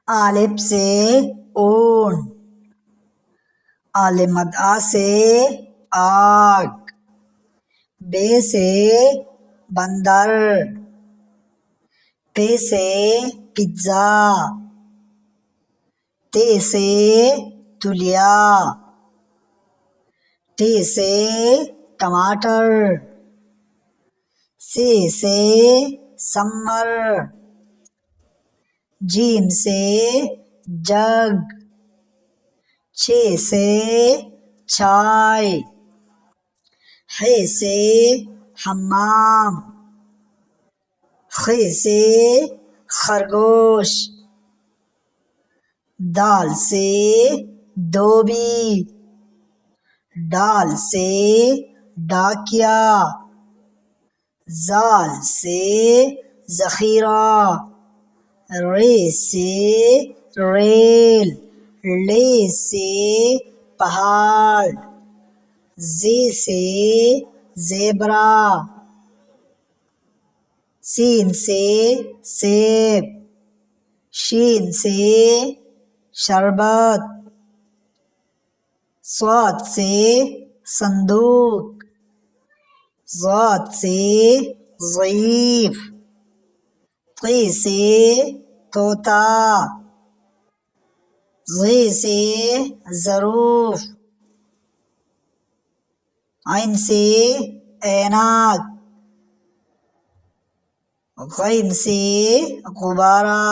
الف سے اون، مدعا سے آگ، بے سے بندر، پے سے پیزا، تے سے تلیا، ٹے سے ٹماٹر، سے سمر، جیم سے جگ، چھ سے چائے، ہے سے حمام، خ سے خرگوش، دال سے دھوبی، ڈال سے ڈاکیا، زال سے ذخیرہ، رے سے ریل، لے سے پہاڑ، زے سے زیبرا، سین سے سیب، شین سے شربت، صاد سے صندوق، ضاد سے ضعیف، طی سے طوطا، ظی سے ظروف، عین سے عینک، غین سے غبارہ،